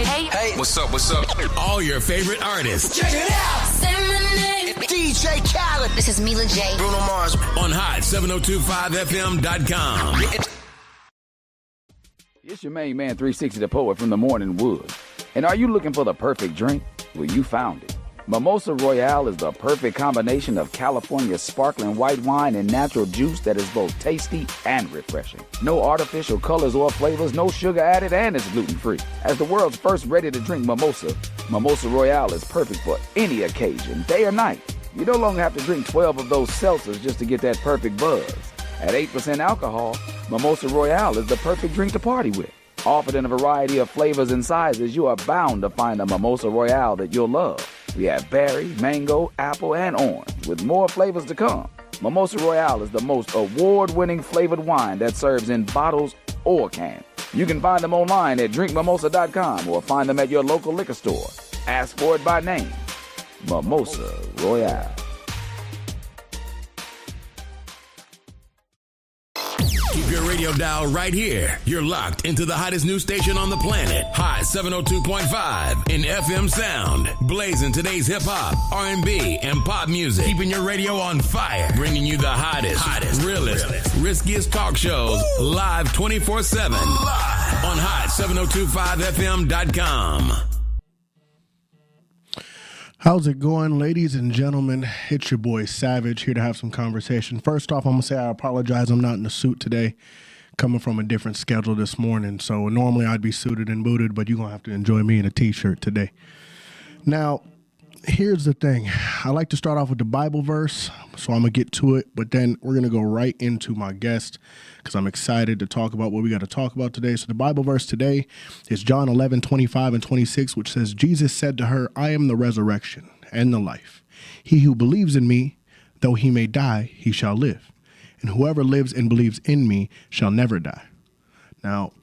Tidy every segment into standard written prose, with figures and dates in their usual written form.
Hey, what's up, what's up? All your favorite artists. Check it out. Say my name. DJ Khaled. This is Mila J. Bruno Mars. On hot7025fm.com. It's your main man, 360 the Poet from the Morning Wood. And are you looking for the perfect drink? Well, you found it. Mimosa Royale is the perfect combination of California sparkling white wine and natural juice that is both tasty and refreshing. No artificial colors or flavors, no sugar added, and it's gluten-free. As the world's first ready-to-drink mimosa, Mimosa Royale is perfect for any occasion, day or night. You no longer have to drink 12 of those seltzers just to get that perfect buzz. At 8% alcohol, Mimosa Royale is the perfect drink to party with. Offered in a variety of flavors and sizes, you are bound to find a Mimosa Royale that you'll love. We have berry, mango, apple, and orange, with more flavors to come. Mimosa Royale is the most award-winning flavored wine that serves in bottles or cans. You can find them online at drinkmimosa.com or find them at your local liquor store. Ask for it by name. Mimosa Royale. Keep your radio dial right here. You're locked into the hottest news station on the planet. Hot 702.5 in FM sound. Blazing today's hip-hop, R&B, and pop music. Keeping your radio on fire. Bringing you the hottest, realest, riskiest talk shows live 24/7. Live on hot7025fm.com. How's it going, ladies and gentlemen? It's your boy Savage here to have some conversation. First off, I'm going to say I apologize. I'm not in a suit today, coming from a different schedule this morning. So normally I'd be suited and booted, but you're going to have to enjoy me in a t-shirt today. Now, here's the thing. I like to start off with the Bible verse, so I'm going to get to it. But then we're going to go right into my guest because I'm excited to talk about what we got to talk about today. So the Bible verse today is John 11:25 and 26, which says, Jesus said to her, I am the resurrection and the life. He who believes in me, though he may die, he shall live. And whoever lives and believes in me shall never die. Now,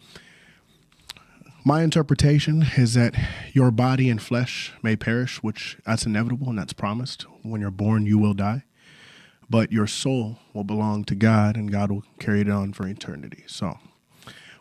my interpretation is that your body and flesh may perish, which that's inevitable and that's promised. When you're born, you will die. But your soul will belong to God, and God will carry it on for eternity. So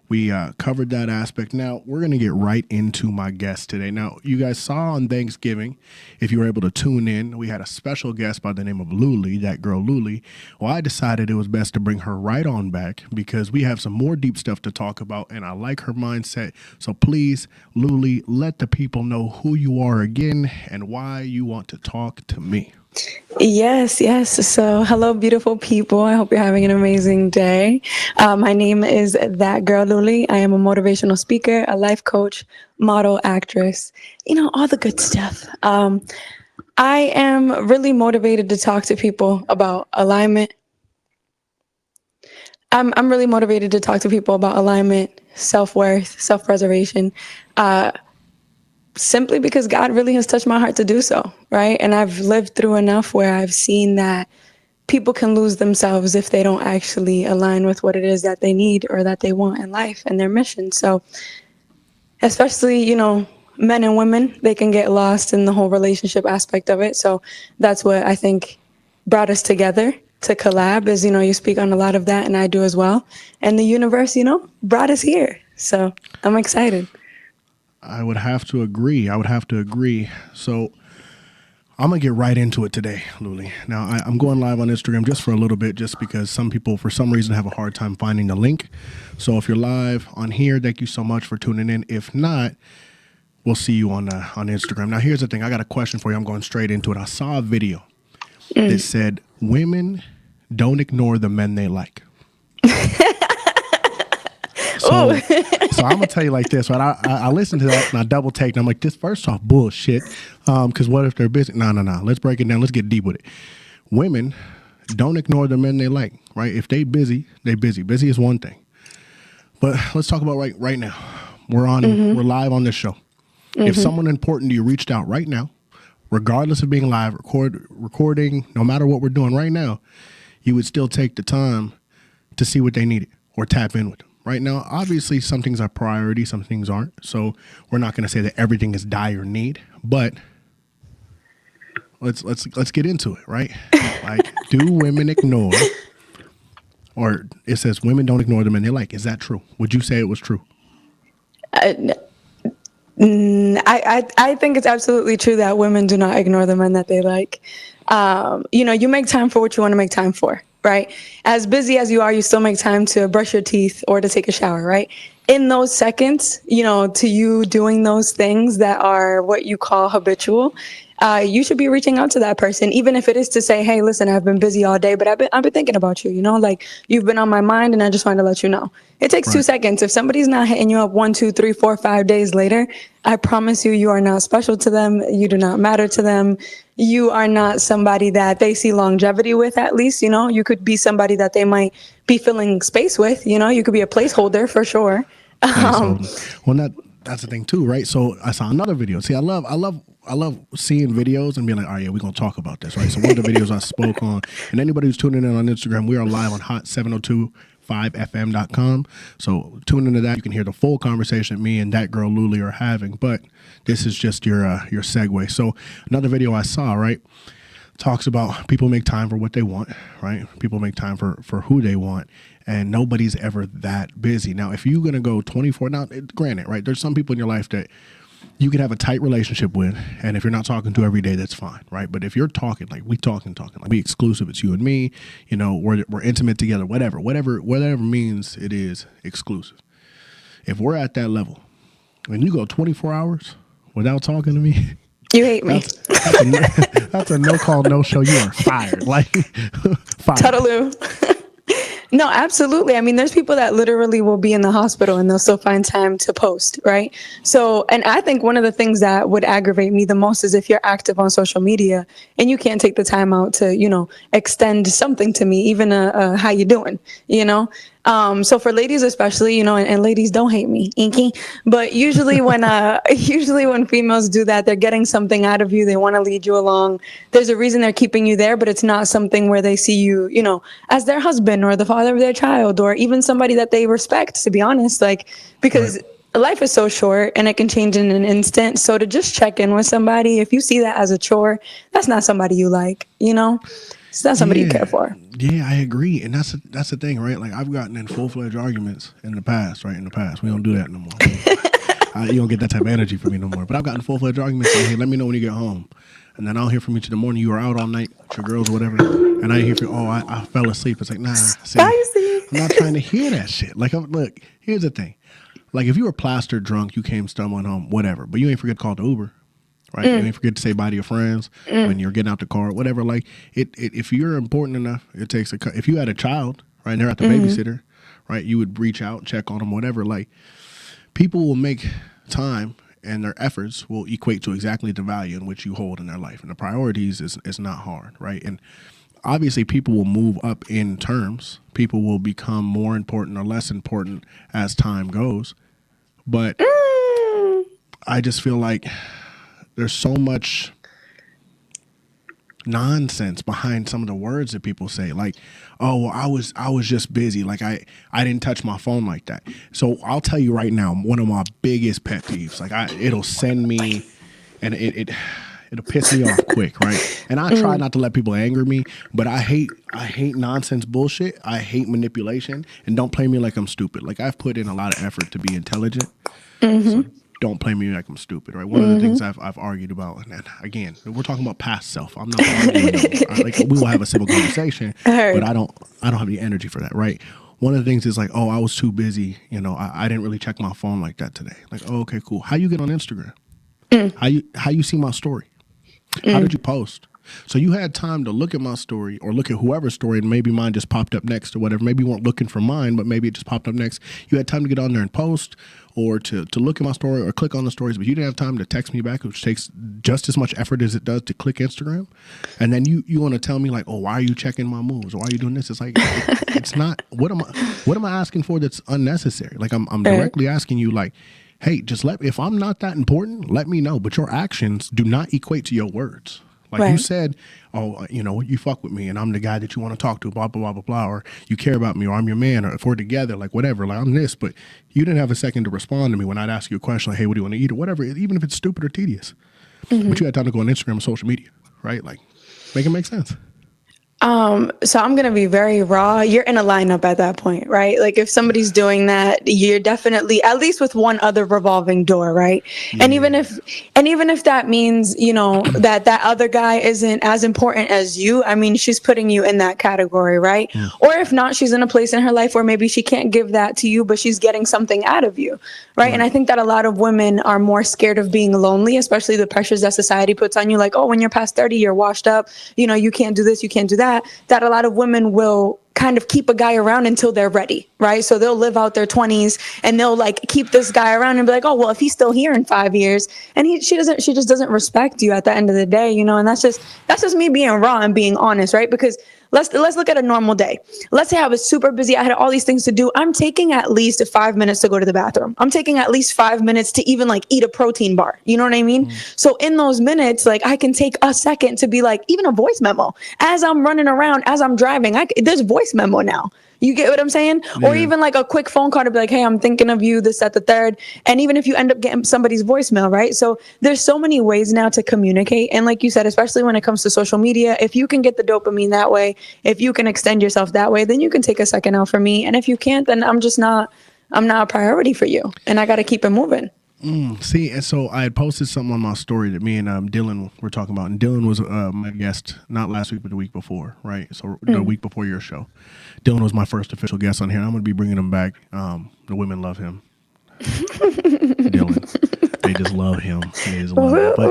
we covered that aspect. Now, we're going to get right into my guest today. Now, you guys saw on Thanksgiving, if you were able to tune in, we had a special guest by the name of Luli, that girl Luli. Well, I decided it was best to bring her right on back because we have some more deep stuff to talk about, and I like her mindset. So please, Luli, let the people know who you are again and why you want to talk to me. Yes. So hello, beautiful people. I hope you're having an amazing day. My name is That Girl Luli. I am a motivational speaker, a life coach, model, actress, all the good stuff. I am really motivated to talk to people about alignment. I'm really motivated to talk to people about alignment, self-worth, self-preservation, simply because God really has touched my heart to do so, right? And I've lived through enough where I've seen that people can lose themselves if they don't actually align with what it is that they need or that they want in life and their mission. So especially, men and women, they can get lost in the whole relationship aspect of it. So that's what I think brought us together to collab is, you speak on a lot of that and I do as well. And the universe, brought us here. So I'm excited. I would have to agree. So I'm going to get right into it today, Luli. Now, I'm going live on Instagram just for a little bit, just because some people, for some reason, have a hard time finding the link. So if you're live on here, thank you so much for tuning in. If not, we'll see you on Instagram. Now, here's the thing. I got a question for you. I'm going straight into it. I saw a video that said, women don't ignore the men they like. So I'm going to tell you like this, right? I listened to that and I double take and I'm like, this first off bullshit. Because what if they're busy? No. Let's break it down. Let's get deep with it. Women don't ignore the men they like, right? If they busy, they busy. Busy is one thing. But let's talk about right now. We're live on this show. If someone important to you reached out right now, regardless of being live, recording, no matter what we're doing right now, you would still take the time to see what they needed or tap in with them. Right now, obviously, some things are priority, some things aren't. So we're not going to say that everything is dire need, but let's get into it, right? Like, do women ignore, or it says women don't ignore the men they like. Is that true? Would you say it was true? I think it's absolutely true that women do not ignore the men that they like. You make time for what you want to make time for, right? As busy as you are, you still make time to brush your teeth or to take a shower, right? In those seconds, to you doing those things that are what you call habitual, you should be reaching out to that person, even if it is to say, hey, listen, I've been busy all day, but I've been thinking about you, like you've been on my mind and I just wanted to let you know. It takes 2 seconds. If somebody's not hitting you up 1, 2, 3, 4, 5 days later, I promise you, you are not special to them. You do not matter to them. You are not somebody that they see longevity with, at least, you could be somebody that they might be filling space with, you could be a placeholder for sure. Well, that's the thing too, right? So I saw another video. See, I love seeing videos and being like, all right, yeah, we're gonna talk about this, right? So one of the videos I spoke on, and anybody who's tuning in on Instagram, we are live on hot7025fm.com. So tune into that. You can hear the full conversation me and that girl Luli are having. But this is just your segue. So another video I saw, right, talks about people make time for what they want, right? People make time for who they want. And nobody's ever that busy. Now, if you're going to go 24, now, granted, right, there's some people in your life that you could have a tight relationship with. And if you're not talking to every day, that's fine, right? But if you're talking, like we talking, like we exclusive, it's you and me, we're intimate together, whatever means it is exclusive. If we're at that level and you go 24 hours without talking to me, you hate me. That's a no call, no show. You are fired. Like, fired. Toodaloo. No, absolutely. I mean, there's people that literally will be in the hospital and they'll still find time to post, right? So, and I think one of the things that would aggravate me the most is if you're active on social media and you can't take the time out to, extend something to me, even a how you doing, So for ladies especially, and ladies don't hate me, inky, but usually when females do that, they're getting something out of you. They want to lead you along. There's a reason they're keeping you there, but it's not something where they see you, as their husband or the father of their child or even somebody that they respect, to be honest, because right. Life is so short and it can change in an instant. So to just check in with somebody, if you see that as a chore, that's not somebody you like, It's not somebody you care for. Yeah, I agree. And that's the thing, right? Like I've gotten in full-fledged arguments in the past, right? In the past. We don't do that no more. You don't get that type of energy from me no more. But I've gotten full-fledged arguments saying, hey, let me know when you get home. And then I'll hear from you in the morning. You were out all night with your girls or whatever. And I hear from you, I fell asleep. It's like, nah, see, I'm not trying to hear that shit. Like, look, here's the thing. Like if you were plastered drunk, you came stumbling home, whatever. But you ain't forget to call the Uber. Right, you ain't forget to say bye to your friends when you're getting out the car, whatever. Like if you're important enough, it takes if you had a child, right, and they're at the babysitter, right, you would reach out, check on them, whatever. Like people will make time, and their efforts will equate to exactly the value in which you hold in their life, and the priorities is not hard, right? And obviously, people will move up in terms. People will become more important or less important as time goes, but I just feel like there's so much nonsense behind some of the words that people say. Like, oh, well, I was just busy. Like I didn't touch my phone like that. So I'll tell you right now, one of my biggest pet peeves. Like it'll send me, and it'll piss me off quick, right? And I try not to let people anger me, but I hate nonsense bullshit. I hate manipulation, and don't play me like I'm stupid. Like I've put in a lot of effort to be intelligent. So don't play me like I'm stupid, right? One of the things I've argued about, and again, we're talking about past self. I'm not arguing. Like we will have a civil conversation, but I don't have the energy for that, right? One of the things is like, oh, I was too busy. I didn't really check my phone like that today. Like, oh, okay, cool. How you get on Instagram? How you see my story? How did you post? So you had time to look at my story or look at whoever's story, and maybe mine just popped up next or whatever. Maybe you weren't looking for mine, but maybe it just popped up next. You had time to get on there and post or to look at my story or click on the stories, but you didn't have time to text me back, which takes just as much effort as it does to click Instagram. And then you want to tell me like, oh, why are you checking my moves? Or why are you doing this? It's like, it's not, what am I asking for that's unnecessary? Like I'm directly asking you like, hey, just if I'm not that important, let me know. But your actions do not equate to your words. Like you said, oh, you fuck with me and I'm the guy that you want to talk to, blah, blah, blah, blah, blah, or you care about me or I'm your man or if we're together, like whatever, like I'm this, but you didn't have a second to respond to me when I'd ask you a question like, hey, what do you want to eat or whatever, even if it's stupid or tedious. But you had time to go on Instagram or social media, right? Like make it make sense. So I'm gonna be very raw. You're in a lineup at that point, right? Like if somebody's doing that, you're definitely at least with one other revolving door, right? Yeah. And even if that means, that other guy isn't as important as you, I mean, she's putting you in that category, right? Or if not, she's in a place in her life where maybe she can't give that to you, but she's getting something out of you, right? And I think that a lot of women are more scared of being lonely, especially the pressures that society puts on you, like, oh, when you're past 30, you're washed up, you can't do this, you can't do that a lot of women will kind of keep a guy around until they're ready, right? So they'll live out their 20s and they'll like keep this guy around and be like, oh, well, if he's still here in 5 years, and she just doesn't respect you at the end of the day, and that's just me being raw and being honest, right? Because let's look at a normal day. Let's say I was super busy. I had all these things to do. I'm taking at least 5 minutes to go to the bathroom. I'm taking at least 5 minutes to even like eat a protein bar. You know what I mean? So in those minutes, like I can take a second to be like, even a voice memo as I'm running around, as I'm driving, there's voice memo now. You get what I'm saying? Yeah. Or even like a quick phone call to be like, hey, I'm thinking of you, this, that, the third. And even if you end up getting somebody's voicemail, right? So there's so many ways now to communicate. And like you said, especially when it comes to social media, if you can get the dopamine that way, if you can extend yourself that way, then you can take a second out for me. And if you can't, then I'm not a priority for you. And I got to keep it moving. See, and so I had posted something on my story that me and Dylan were talking about, and Dylan was my guest not last week but the week before, right? So the week before your show, Dylan was my first official guest on here. I'm going to be bringing him back. The women love him. Dylan, they just love him. They just love him. But,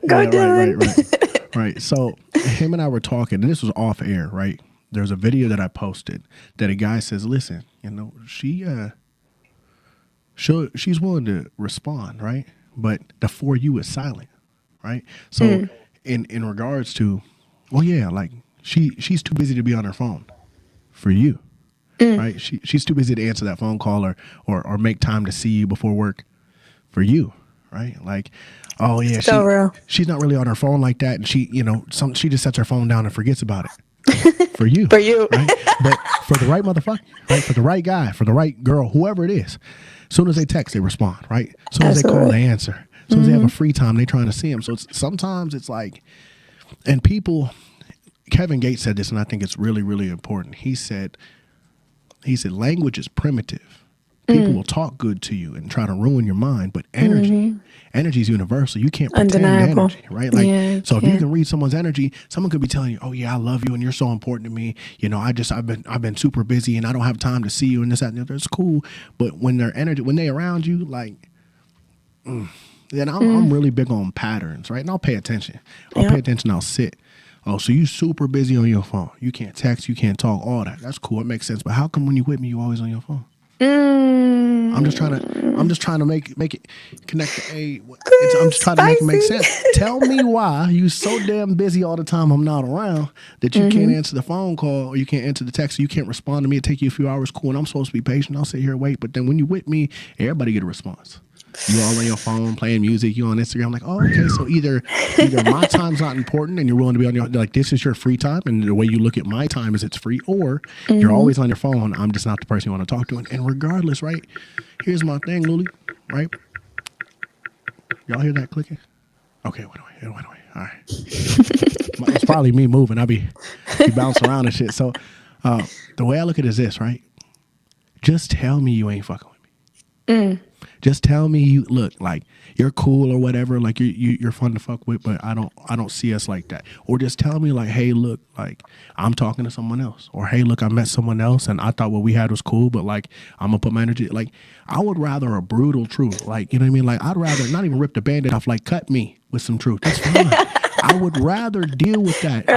Go Dylan. Right. So him and I were talking, and this was off air, right? There's a video that I posted that a guy says, "Listen, she's willing to respond, right? But the for you is silent, right? So in regards to, well, yeah, like she's too busy to be on her phone for you, right? She's too busy to answer that phone call or make time to see you before work for you, right? Like, oh yeah, she's not really on her phone like that, and she just sets her phone down and forgets about it for you, right? But for the right motherfucker, right? For the right guy, for the right girl, whoever it is. As soon as they text, they respond, right? As soon as they call, they answer. As soon as they have a free time, they're trying to see them. So sometimes it's like, and people, Kevin Gates said this, and I think it's really, really important. He said, language is primitive. People will talk good to you and try to ruin your mind, but energy is universal. You can't pretend energy, right? Like, so if you can read someone's energy, someone could be telling you, "Oh yeah, I love you, and you're so important to me. I've been super busy, and I don't have time to see you, and this, that, and the other." It's cool, but when they around you, like, then I'm really big on patterns, right? And I'll pay attention. I'll pay attention. I'll sit. Oh, so you super busy on your phone? You can't text, you can't talk, all that. That's cool. It makes sense. But how come when you with me, you always on your phone? I'm just trying to make it connect. I'm just trying to make it make sense. Tell me why you so damn busy all the time I'm not around that you can't answer the phone call or you can't answer the text or you can't respond to me. It take you a few hours. Cool, and I'm supposed to be patient. I'll sit here and wait. But then when you with me, everybody get a response. You all on your phone playing music. You on Instagram. Like, oh, okay. So either my time's not important and you're willing to be on your, like, this is your free time, and the way you look at my time is it's free, or you're always on your phone. I'm just not the person you want to talk to. And regardless, right? Here's my thing, Luli. Right? Y'all hear that clicking? Okay, wait away. All right. It's probably me moving. I'll be bouncing around and shit. So the way I look at it is this, right? Just tell me you ain't fucking with me. Just tell me you look like you're cool or whatever, like you're fun to fuck with, but I don't see us like that. Or just tell me like, hey, look, like I'm talking to someone else, or hey, look, I met someone else and I thought what we had was cool, but like I'm gonna put my energy. Like I would rather a brutal truth, like, you know what I mean? Like I'd rather not even rip the Band-Aid off, like cut me with some truth. That's fine. I would rather deal with that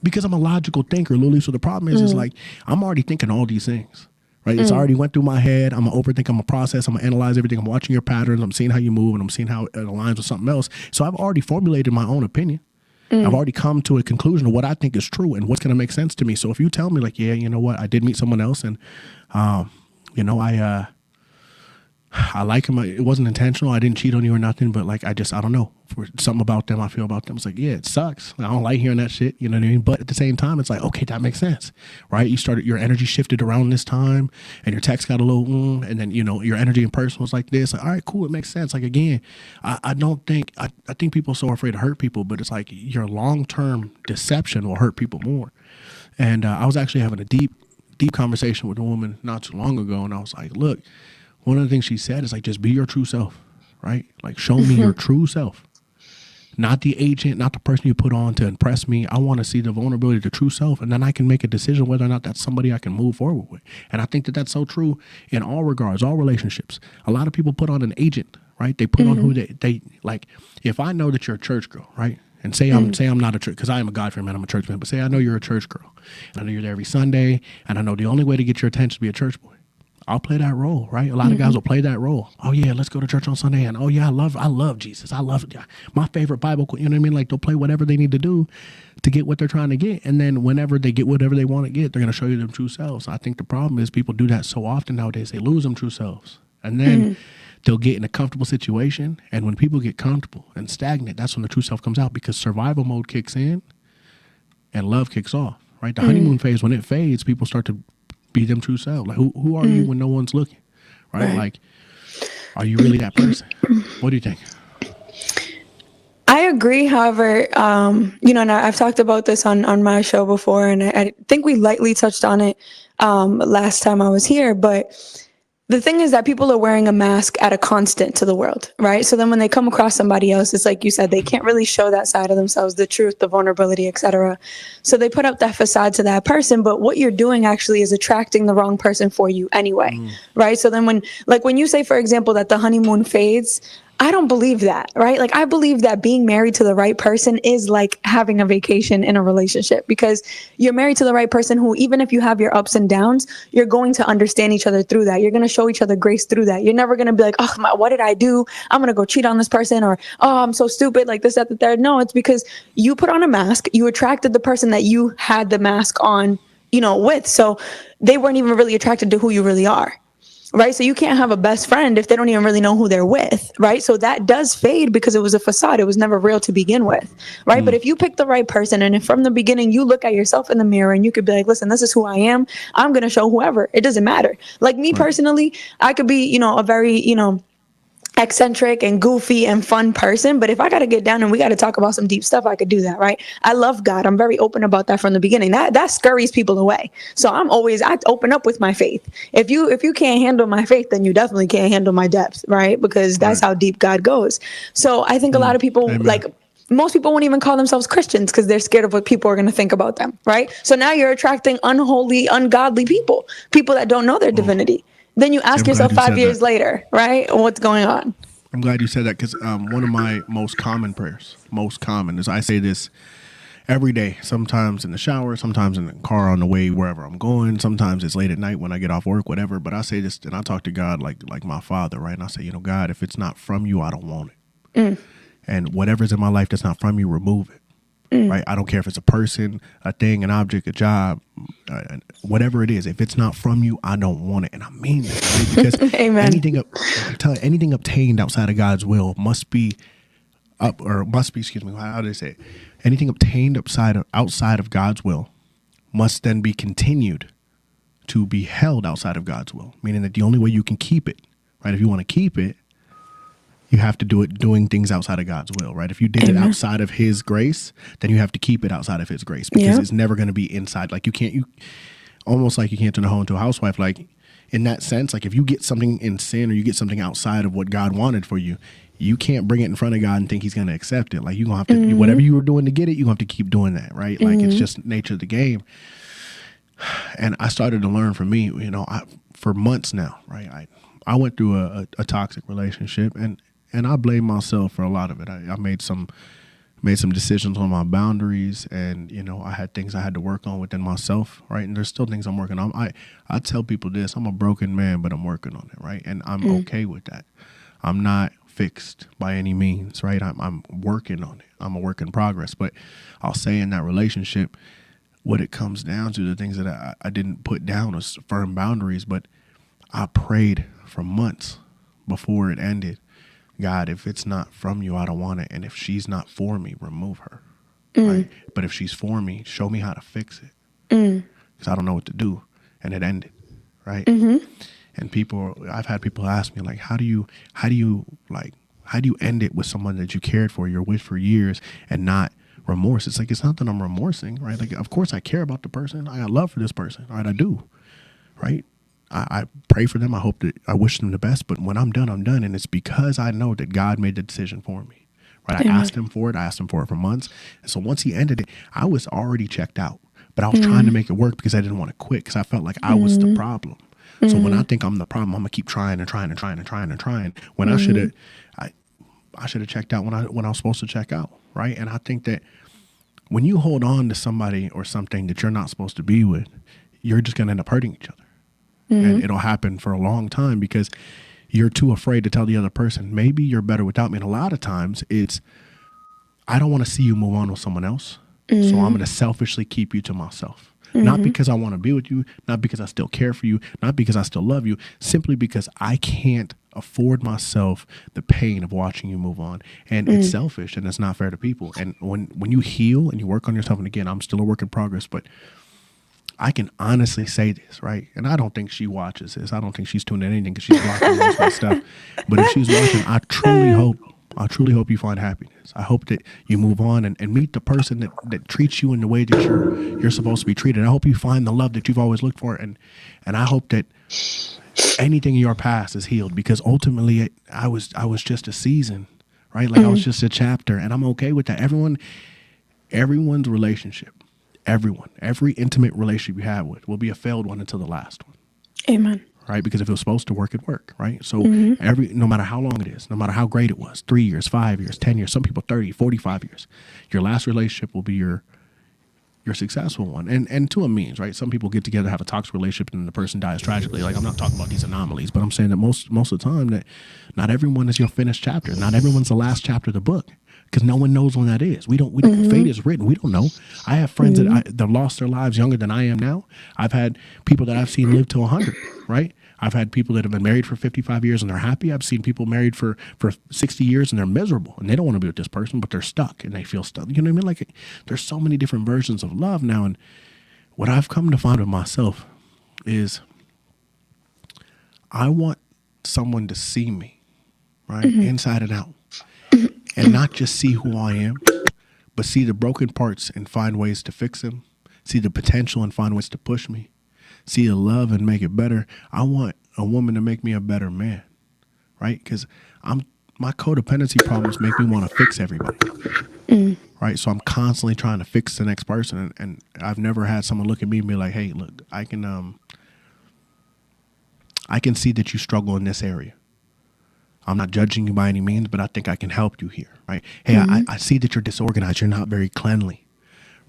because I'm a logical thinker, Luli. So the problem is like I'm already thinking all these things. Right, it's already went through my head. I'm gonna overthink. I'm gonna process. I'm gonna analyze everything. I'm watching your patterns. I'm seeing how you move, and I'm seeing how it aligns with something else. So I've already formulated my own opinion. I've already come to a conclusion of what I think is true and what's gonna make sense to me. So if you tell me like, yeah, you know what, I did meet someone else, and I I like them. It wasn't intentional. I didn't cheat on you or nothing, but like, I don't know. For something about them, I feel about them. It's like, yeah, it sucks. I don't like hearing that shit. You know what I mean? But at the same time, it's like, okay, that makes sense, right? Your energy shifted around this time, and your text got a little, and then, your energy in person was like this. Like, all right, cool. It makes sense. Like, again, I think people are so afraid to hurt people, but it's like your long-term deception will hurt people more. And I was actually having a deep conversation with a woman not too long ago, and I was like, look, one of the things she said is like, just be your true self, right? Like, show me your true self, not the agent, not the person you put on to impress me. I want to see the vulnerability, the true self, and then I can make a decision whether or not that's somebody I can move forward with. And I think that that's so true in all regards, all relationships. A lot of people put on an agent, right? They put on who they like. If I know that you're a church girl, right? And say I'm not a church, because I am a God-fearing man, I'm a church man, but say I know you're a church girl, and I know you're there every Sunday, and I know the only way to get your attention is to be a church boy. I'll play that role, right? A lot of guys will play that role. Oh yeah, let's go to church on Sunday, and oh yeah, I love Jesus. I love my favorite Bible. You know what I mean? Like, they'll play whatever they need to do to get what they're trying to get, and then whenever they get whatever they want to get, they're going to show you their true selves. I think the problem is people do that so often nowadays. They lose them true selves, and then they'll get in a comfortable situation, and when people get comfortable and stagnant, that's when the true self comes out, because survival mode kicks in and love kicks off, right? The honeymoon phase, when it fades, people start to be them true self. Like, who are you when no one's looking, right? Like, are you really that person? What do you think? I agree. However, and I've talked about this on my show before, and I think we lightly touched on it last time I was here, but the thing is that people are wearing a mask at a constant to the world, right? So then when they come across somebody else, it's like you said, they can't really show that side of themselves, the truth, the vulnerability, etc. So they put up that facade to that person, but what you're doing actually is attracting the wrong person for you anyway, right? So then when you say, for example, that the honeymoon fades, I don't believe that, right? Like, I believe that being married to the right person is like having a vacation in a relationship, because you're married to the right person who, even if you have your ups and downs, you're going to understand each other through that. You're going to show each other grace through that. You're never going to be like, oh, what did I do? I'm going to go cheat on this person, or, oh, I'm so stupid, like this, that, the third. No, it's because you put on a mask. You attracted the person that you had the mask on, with. So they weren't even really attracted to who you really are. Right. So you can't have a best friend if they don't even really know who they're with. Right. So that does fade because it was a facade. It was never real to begin with. Right. But if you pick the right person, and if from the beginning you look at yourself in the mirror and you could be like, listen, this is who I am. I'm going to show whoever. It doesn't matter. Like me personally, I could be, a very, eccentric and goofy and fun person, but if I got to get down and we got to talk about some deep stuff, I could do that, right? I love God. I'm very open about that from the beginning. That scurries people away. So I open up with my faith. If you can't handle my faith, then you definitely can't handle my depth, right? Because that's how deep God goes. So I think a lot of people, most people won't even call themselves Christians because they're scared of what people are going to think about them, right? So now you're attracting unholy, ungodly people that don't know their divinity. Then you ask yourself 5 years later, right? What's going on? I'm glad you said that, because one of my most common prayers, is I say this every day, sometimes in the shower, sometimes in the car on the way wherever I'm going, sometimes it's late at night when I get off work, whatever. But I say this, and I talk to God like my father, right? And I say, God, if it's not from you, I don't want it. And whatever's in my life that's not from you, remove it. Right? I don't care if it's a person, a thing, an object, a job, whatever it is. If it's not from you, I don't want it. And I mean that, right? Because anything obtained outside of God's will must be, how do they say it? Anything obtained outside of God's will must then be continued to be held outside of God's will. Meaning that the only way you can keep it, right? If you want to keep it, you have to do it doing things outside of God's will, right? If you did it outside of His grace, then you have to keep it outside of His grace, because it's never going to be inside. Like you almost like you can't turn a hoe into a housewife. Like, in that sense, like if you get something in sin or you get something outside of what God wanted for you, you can't bring it in front of God and think He's going to accept it. Like, you're going to have to, whatever you were doing to get it, you're going to have to keep doing that, right? Like, it's just nature of the game. And I started to learn from me, for months now, right? I went through a toxic relationship, and I blame myself for a lot of it. I made some decisions on my boundaries, and I had things I had to work on within myself, right? And there's still things I'm working on. I tell people this: I'm a broken man, but I'm working on it, right? And I'm okay with that. I'm not fixed by any means, right? I'm working on it. I'm a work in progress. But I'll say in that relationship, what it comes down to, the things that I didn't put down as firm boundaries, but I prayed for months before it ended, God, if it's not from you, I don't want it. And if she's not for me, remove her. Right? But if she's for me, show me how to fix it. Because I don't know what to do. And it ended. Right? And I've had people ask me, like, how do you end it with someone that you cared for, you're with for years, and not remorse? It's like, it's not that I'm remorsing, right? Like, of course I care about the person. I got love for this person, right? I do, right? I pray for them. I wish them the best. But when I'm done, I'm done. And it's because I know that God made the decision for me, right? I asked him for it. I asked him for it for months. And so once he ended it, I was already checked out. But I was trying to make it work because I didn't want to quit, because I felt like I was the problem. So when I think I'm the problem, I'm gonna keep trying and trying and trying and trying and trying. When I should have checked out when I was supposed to check out, right? And I think that when you hold on to somebody or something that you're not supposed to be with, you're just gonna end up hurting each other, and it'll happen for a long time because you're too afraid to tell the other person, maybe you're better without me. And a lot of times it's, I don't want to see you move on with someone else, so I'm gonna selfishly keep you to myself. Not because I want to be with you, not because I still care for you, not because I still love you, simply because I can't afford myself the pain of watching you move on. And it's selfish, and it's not fair to people. And when you heal and you work on yourself, and again, I'm still a work in progress, but I can honestly say this, right? And I don't think she watches this. I don't think she's tuning in anything because she's blocking most of my stuff. But if she's watching, I truly hope you find happiness. I hope that you move on and meet the person that treats you in the way that you're supposed to be treated. I hope you find the love that you've always looked for. And I hope that anything in your past is healed, because ultimately I was just a season, right? Like I was just a chapter, and I'm okay with that. Everyone's relationship, every intimate relationship you have will be a failed one until the last one. Amen. Right? Because if it was supposed to work, it worked, right? So no matter how long it is, no matter how great it was, 3 years, 5 years, 10 years, some people 30, 45 years, your last relationship will be your successful one. And to a means, right? Some people get together, have a toxic relationship, and the person dies tragically. Like, I'm not talking about these anomalies, but I'm saying that most of the time that not everyone is your finished chapter. Not everyone's the last chapter of the book, because no one knows when that is. We don't fate is written. We don't know. I have friends that lost their lives younger than I am now. I've had people that I've seen live to 100, right? I've had people that have been married for 55 years and they're happy. I've seen people married for 60 years and they're miserable, and they don't want to be with this person, but they're stuck and they feel stuck. You know what I mean? Like, there's so many different versions of love now. And what I've come to find with myself is I want someone to see me, right? Inside and out, and not just see who I am, but see the broken parts and find ways to fix them, see the potential and find ways to push me, see the love and make it better. I want a woman to make me a better man, right? Because my codependency problems make me want to fix everybody, right? So I'm constantly trying to fix the next person, and I've never had someone look at me and be like, "Hey, look, I can see that you struggle in this area. I'm not judging you by any means, but I think I can help you here, right? Hey, I see that you're disorganized. You're not very cleanly."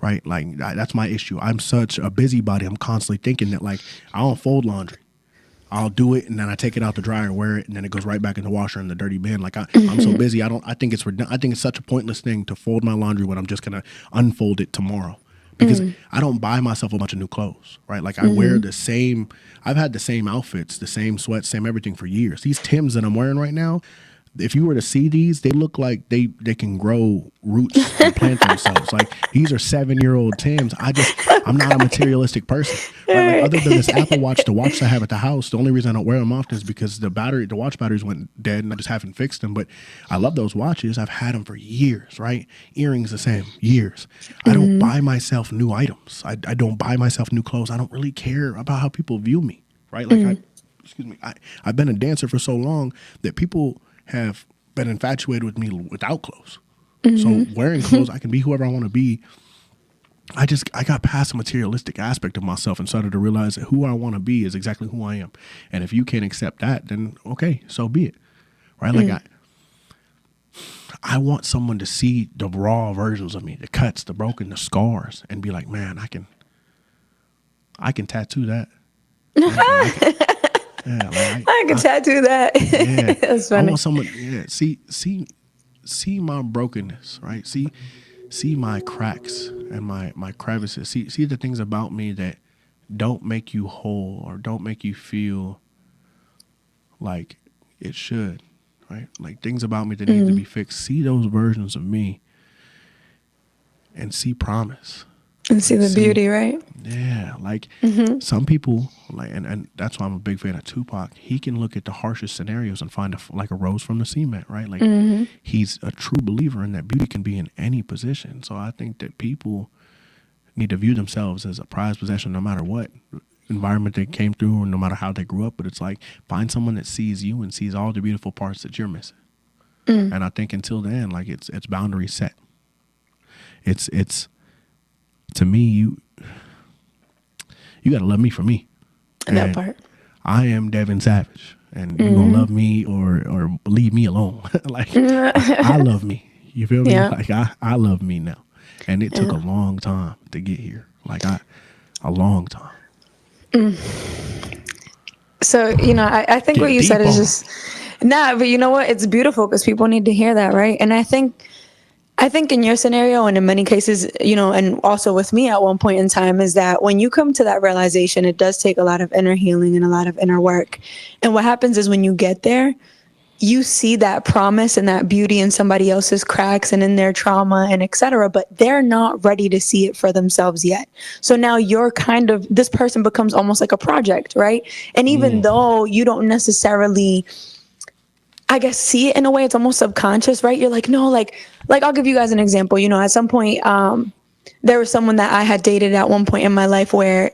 Right? Like, that's my issue. I'm such a busybody. I'm constantly thinking that, like, I don't fold laundry. I'll do it, and then I take it out the dryer, wear it, and then it goes right back in the washer in the dirty bin. Like, I'm so busy. I think it's such a pointless thing to fold my laundry when I'm just going to unfold it tomorrow, because I don't buy myself a bunch of new clothes, right? Like, I wear I've had the same outfits, the same sweats, same everything for years. These Timbs that I'm wearing right now, if you were to see these, they look like they can grow roots and plant themselves. Like, these are 7-year-old Timbs. I'm not a materialistic person. Right? Like, other than this Apple Watch, the watch I have at the house, the only reason I don't wear them often is because the watch batteries went dead and I just haven't fixed them. But I love those watches. I've had them for years, right? Earrings the same, years. I don't buy myself new items. I don't buy myself new clothes. I don't really care about how people view me, right? Like, I've been a dancer for so long that people have been infatuated with me without clothes. So wearing clothes, I can be whoever I want to be. I got past the materialistic aspect of myself and started to realize that who I want to be is exactly who I am. And if you can't accept that, then okay, so be it. Right? Like, I want someone to see the raw versions of me, the cuts, the broken, the scars, and be like, man, I can tattoo that. I can tattoo that. Yeah, That's funny. I want someone. Yeah, see my brokenness, right? See my cracks and my crevices. See the things about me that don't make you whole or don't make you feel like it should, right? Like things about me that need to be fixed. See those versions of me and see promise. And see the beauty, right? Yeah, like some people, like, and that's why I'm a big fan of Tupac. He can look at the harshest scenarios and find like a rose from the cement, right? Like he's a true believer in that beauty can be in any position. So I think that people need to view themselves as a prized possession, no matter what environment they came through, or no matter how they grew up. But it's like find someone that sees you and sees all the beautiful parts that you're missing. And I think until then, like it's boundaries set. It's to me, you got to love me for me. And that part. I am Devon Savage, and you're going to love me or leave me alone. Like, I love me. You feel me? Yeah. Like, I love me now. And it took a long time to get here. Like, a long time. So, I think what you said is just, but you know what? It's beautiful because people need to hear that, right? And I think in your scenario, and in many cases, and also with me at one point in time, is that when you come to that realization, it does take a lot of inner healing and a lot of inner work. And what happens is when you get there, you see that promise and that beauty in somebody else's cracks and in their trauma and etc., but they're not ready to see it for themselves yet. So now this person becomes almost like a project, right? And even though you don't necessarily, I guess, see it in a way, it's almost subconscious, right? You're like, no, like I'll give you guys an example. At some point, there was someone that I had dated at one point in my life where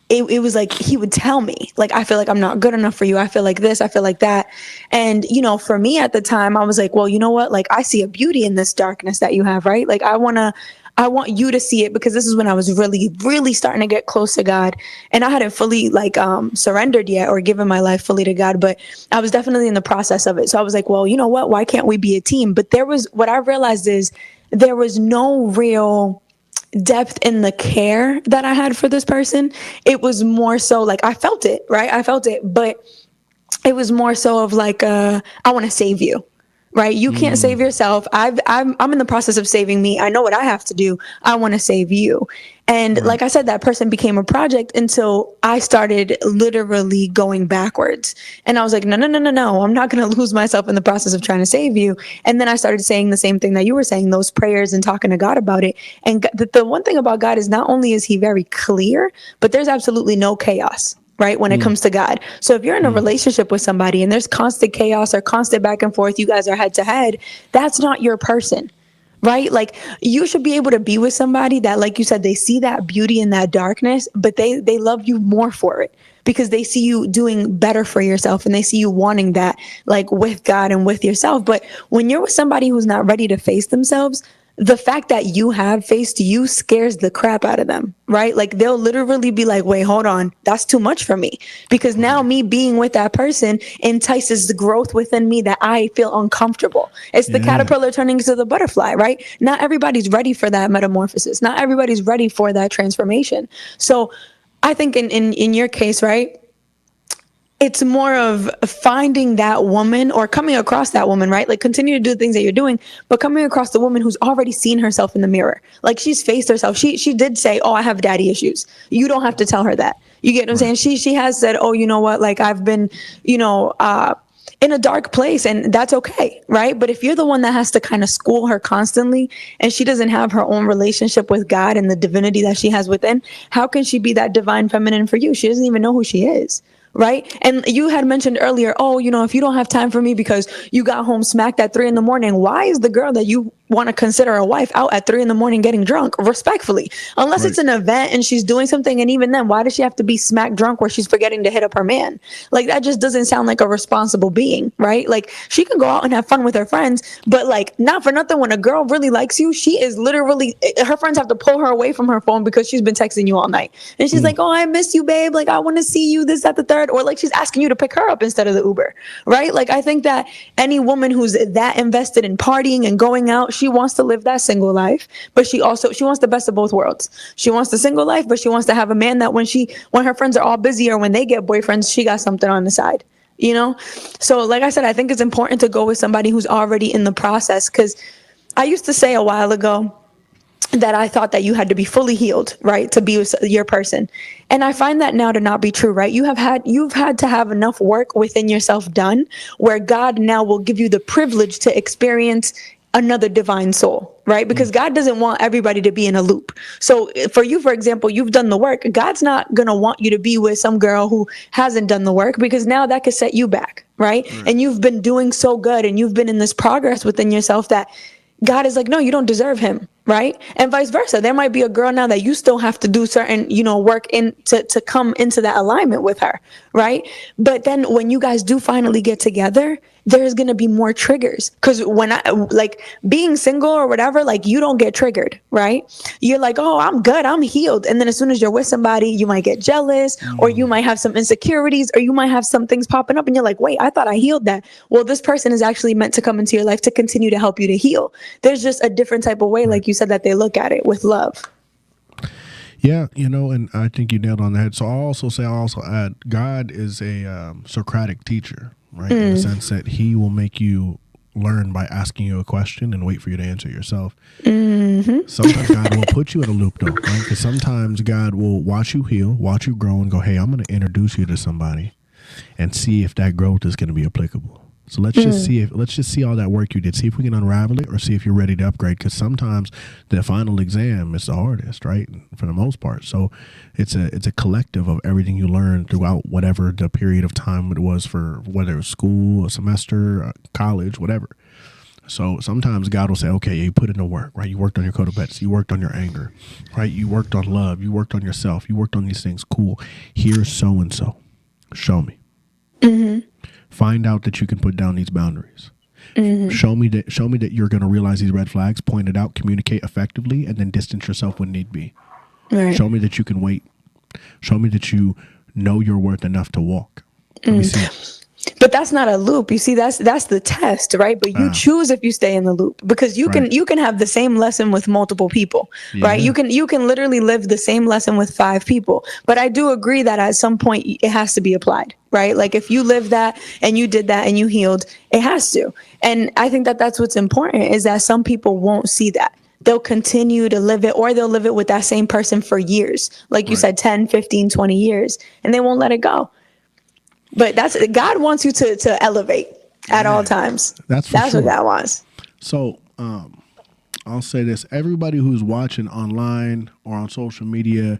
it was like he would tell me, like, I feel like I'm not good enough for you. I feel like this, I feel like that. And, for me at the time, I was like, well, you know what? Like, I see a beauty in this darkness that you have, right? Like, I want you to see it, because this is when I was really, really starting to get close to God. And I hadn't fully surrendered yet or given my life fully to God, but I was definitely in the process of it. So I was like, well, you know what? Why can't we be a team? But what I realized is there was no real depth in the care that I had for this person. It was more so like, I felt it, right? I felt it, but it was more so of like, I want to save you. Right? You can't save yourself. I'm in the process of saving me. I know what I have to do. I want to save you. And like I said, that person became a project until I started literally going backwards. And I was like, no. I'm not going to lose myself in the process of trying to save you. And then I started saying the same thing that you were saying, those prayers and talking to God about it. And the one thing about God is not only is he very clear, but there's absolutely no chaos. Right? When it comes to God. So if you're in a relationship with somebody and there's constant chaos or constant back and forth, you guys are head to head, that's not your person. Right? Like, you should be able to be with somebody that, like you said, they see that beauty in that darkness, but they love you more for it, because they see you doing better for yourself and they see you wanting that, like, with God and with yourself. But when you're with somebody who's not ready to face themselves, the fact that you have faced you scares the crap out of them, right? Like, they'll literally be like, wait, hold on, that's too much for me. Because now me being with that person entices the growth within me that I feel uncomfortable. It's the caterpillar turning into the butterfly, right? Not everybody's ready for that metamorphosis. Not everybody's ready for that transformation. So I think in your case, right, it's more of finding that woman or coming across that woman, right? Like, continue to do the things that you're doing, but coming across the woman who's already seen herself in the mirror. Like, she's faced herself. She did say, oh, I have daddy issues. You don't have to tell her that. You get what I'm saying? She has said, oh, you know what? Like, I've been, in a dark place, and that's okay, right? But if you're the one that has to kind of school her constantly, and she doesn't have her own relationship with God and the divinity that she has within, how can she be that divine feminine for you? She doesn't even know who she is. Right? And you had mentioned earlier, oh, if you don't have time for me because you got home smacked at 3 a.m, why is the girl that you want to consider a wife out at 3 a.m. getting drunk? Respectfully, unless it's an event and she's doing something. And even then, why does she have to be smack drunk where she's forgetting to hit up her man? Like, that just doesn't sound like a responsible being, right? Like, she can go out and have fun with her friends, but like, not for nothing, when a girl really likes you, she is literally, her friends have to pull her away from her phone because she's been texting you all night. And she's like, oh, I miss you, babe. Like, I want to see you, this, that, the third. Or like, she's asking you to pick her up instead of the Uber, right? Like, I think that any woman who's that invested in partying and going out, she wants to live that single life, but she wants the best of both worlds. She wants the single life, but she wants to have a man that when her friends are all busy or when they get boyfriends, she got something on the side, So like I said, I think it's important to go with somebody who's already in the process. Cause I used to say a while ago, that I thought that you had to be fully healed, right, to be with your person. And I find that now to not be true, right? You've had to have enough work within yourself done where God now will give you the privilege to experience another divine soul, right? Because God doesn't want everybody to be in a loop. So for you, for example, you've done the work. God's not going to want you to be with some girl who hasn't done the work, because now that could set you back, right? And you've been doing so good and you've been in this progress within yourself that God is like, no, you don't deserve him, right? And vice versa. There might be a girl now that you still have to do certain, work in to come into that alignment with her, right? But then when you guys do finally get together, there's going to be more triggers. Because when being single or whatever, like, you don't get triggered, right? You're like, oh, I'm good, I'm healed. And then as soon as you're with somebody, you might get jealous, or you might have some insecurities, or you might have some things popping up and you're like, wait, I thought I healed that. Well, this person is actually meant to come into your life to continue to help you to heal. There's just a different type of way, like you said, that they look at it with love. Yeah, and I think you nailed on the head. So I'll also add, God is a Socratic teacher, right? In the sense that he will make you learn by asking you a question and wait for you to answer yourself. Sometimes God will put you in a loop, though, right? Because sometimes God will watch you heal, watch you grow, and go, hey, I'm going to introduce you to somebody and see if that growth is going to be applicable. So let's just see all that work you did. See if we can unravel it, or see if you're ready to upgrade. Because sometimes the final exam is the hardest, right? For the most part. So it's a collective of everything you learned throughout whatever the period of time it was, for whether it was school, a semester, college, whatever. So sometimes God will say, okay, you put in the work, right? You worked on your codependency, you worked on your anger, right? You worked on love, you worked on yourself, you worked on these things. Cool. Here's so and so. Show me. Find out that you can put down these boundaries. Show me that you're going to realize these red flags, point it out, communicate effectively, and then distance yourself when need be. Right. Show me that you can wait. Show me that you know you're worth enough to walk. Let me see. But that's not a loop. You see, that's the test, right? But you choose if you stay in the loop, because you can have the same lesson with multiple people, right? You can literally live the same lesson with 5 people. But I do agree that at some point it has to be applied, right? Like, if you live that and you did that and you healed, it has to. And I think that that's what's important, is that some people won't see that. They'll continue to live it, or they'll live it with that same person for years. Like you said, 10, 15, 20 years, and they won't let it go. But God wants you to elevate at all times. That's sure. What God wants. So I'll say this. Everybody who's watching online or on social media,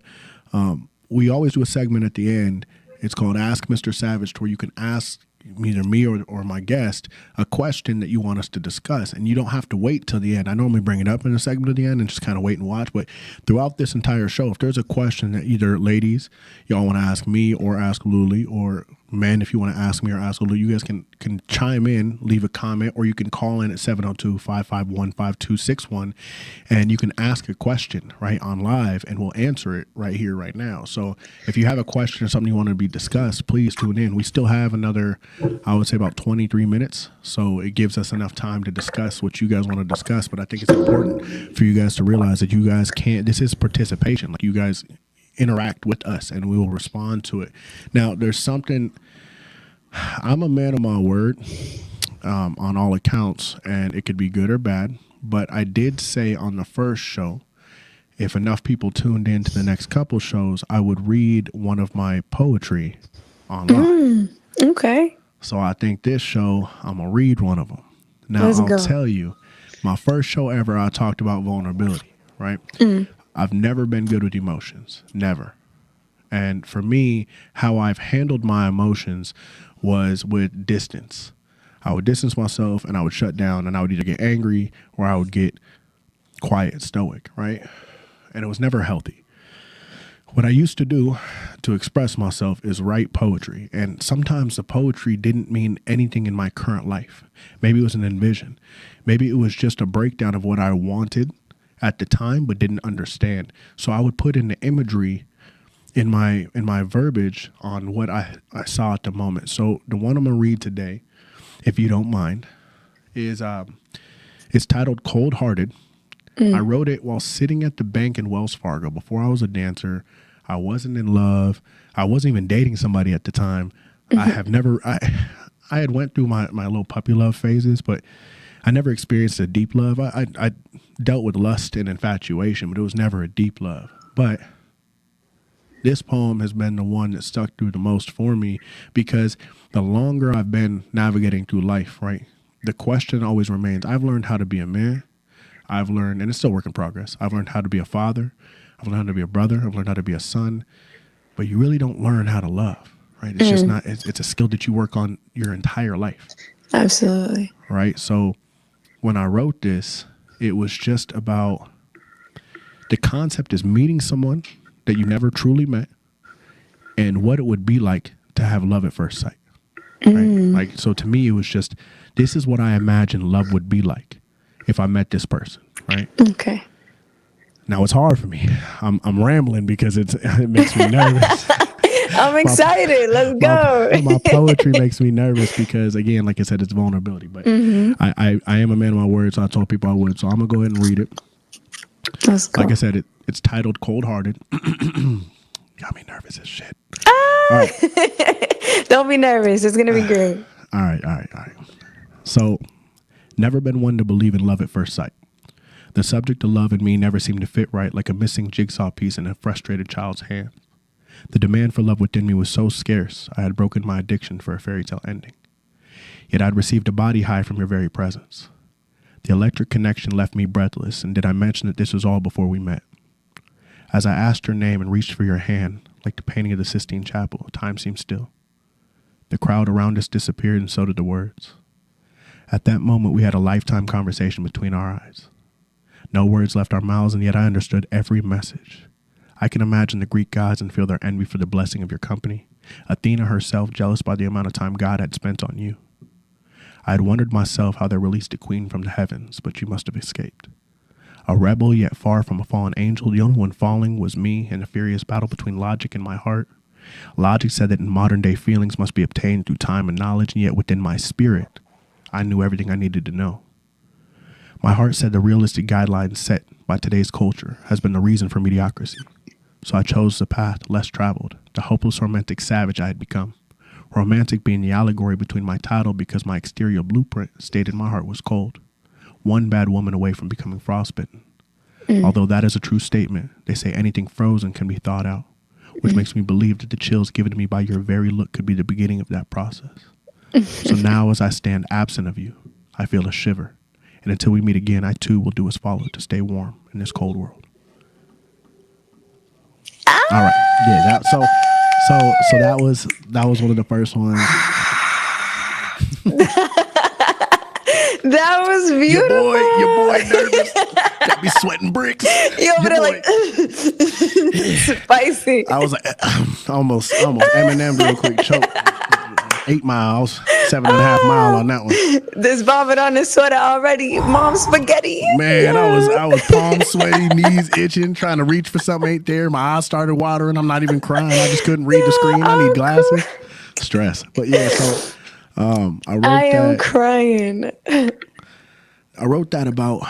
we always do a segment at the end. It's called Ask Mr. Savage, where you can ask either me or my guest a question that you want us to discuss, and you don't have to wait till the end. I normally bring it up in a segment at the end and just kind of wait and watch, but throughout this entire show, if there's a question that either ladies, y'all want to ask me or ask Luli, or men, if you want to ask me or ask Luli, you guys can chime in, leave a comment, or you can call in at 702-551-5261, and you can ask a question right on live, and we'll answer it right here, right now. So if you have a question or something you want to be discussed, please tune in. We still have another, I would say, about 23 minutes. So it gives us enough time to discuss what you guys want to discuss. But I think it's important for you guys to realize that you guys this is participation. Like, you guys interact with us and we will respond to it. Now, there's something, I'm a man of my word on all accounts, and it could be good or bad. But I did say on the first show, if enough people tuned in to the next couple shows, I would read one of my poetry online. Okay. So I think this show, I'm going to read one of them. Now, I'll tell you, my first show ever, I talked about vulnerability, right? I've never been good with emotions, never. And for me, how I've handled my emotions was with distance. I would distance myself and I would shut down, and I would either get angry or I would get quiet, stoic, right? And it was never healthy. What I used to do to express myself is write poetry. And sometimes the poetry didn't mean anything in my current life. Maybe it was an envision. Maybe it was just a breakdown of what I wanted at the time but didn't understand. So I would put in the imagery in my verbiage on what I saw at the moment. So the one I'm going to read today, if you don't mind, is it's titled Cold Hearted. I wrote it while sitting at the bank in Wells Fargo. Before I was a dancer, I wasn't in love. I wasn't even dating somebody at the time. I had went through my little puppy love phases, but I never experienced a deep love. I dealt with lust and infatuation, but it was never a deep love. But this poem has been the one that stuck through the most for me, because the longer I've been navigating through life, right, the question always remains. I've learned how to be a man. I've learned, and it's still work in progress, I've learned how to be a father. I've learned how to be a brother. I've learned how to be a son. But you really don't learn how to love, right? It's just not, it's a skill that you work on your entire life. Absolutely. Right? So when I wrote this, it was just about, the concept is meeting someone that you never truly met and what it would be like to have love at first sight. Right? Like, so to me, it was just, this is what I imagine love would be like if I met this person, right? Okay. Now it's hard for me. I'm rambling because it makes me nervous. I'm excited. Let's go. My poetry makes me nervous because, again, like I said, it's vulnerability. But I am a man of my word, so I told people I would. So I'm going to go ahead and read it. Let's go. Like I said, it's titled Cold Hearted. Got me nervous as shit. Ah! All right. Don't be nervous. It's going to be great. All right. So, never been one to believe in love at first sight. The subject of love and me never seemed to fit right, like a missing jigsaw piece in a frustrated child's hand. The demand for love within me was so scarce, I had broken my addiction for a fairy tale ending. Yet I'd received a body high from your very presence. The electric connection left me breathless, and did I mention that this was all before we met? As I asked your name and reached for your hand, like the painting of the Sistine Chapel, time seemed still. The crowd around us disappeared, and so did the words. At that moment, we had a lifetime conversation between our eyes. No words left our mouths, and yet I understood every message. I can imagine the Greek gods and feel their envy for the blessing of your company. Athena herself jealous by the amount of time God had spent on you. I had wondered myself how they released a queen from the heavens, but you must have escaped. A rebel, yet far from a fallen angel, the only one falling was me in a furious battle between logic and my heart. Logic said that in modern day feelings must be obtained through time and knowledge, and yet within my spirit, I knew everything I needed to know. My heart said the realistic guidelines set by today's culture has been the reason for mediocrity. So I chose the path less traveled, the hopeless romantic savage I had become. Romantic being the allegory between my title because my exterior blueprint stated my heart was cold. One bad woman away from becoming frostbitten. Although that is a true statement, they say anything frozen can be thawed out, which makes me believe that the chills given to me by your very look could be the beginning of that process. So now as I stand absent of you, I feel a shiver. And until we meet again, I too will do as follows to stay warm in this cold world. All right. Yeah, that was one of the first ones. That was beautiful. Your boy nervous. Got me sweating bricks. You over there like spicy. I was like almost Eminem real quick choke. 8 miles, 7.5 mile on that one. There's vomit on his sweater already. Mom spaghetti. Man, I was palm sweaty, knees itching, trying to reach for something ain't there. My eyes started watering. I'm not even crying. I just couldn't read the screen. I need glasses. Stress. But yeah, so I am crying. I wrote that about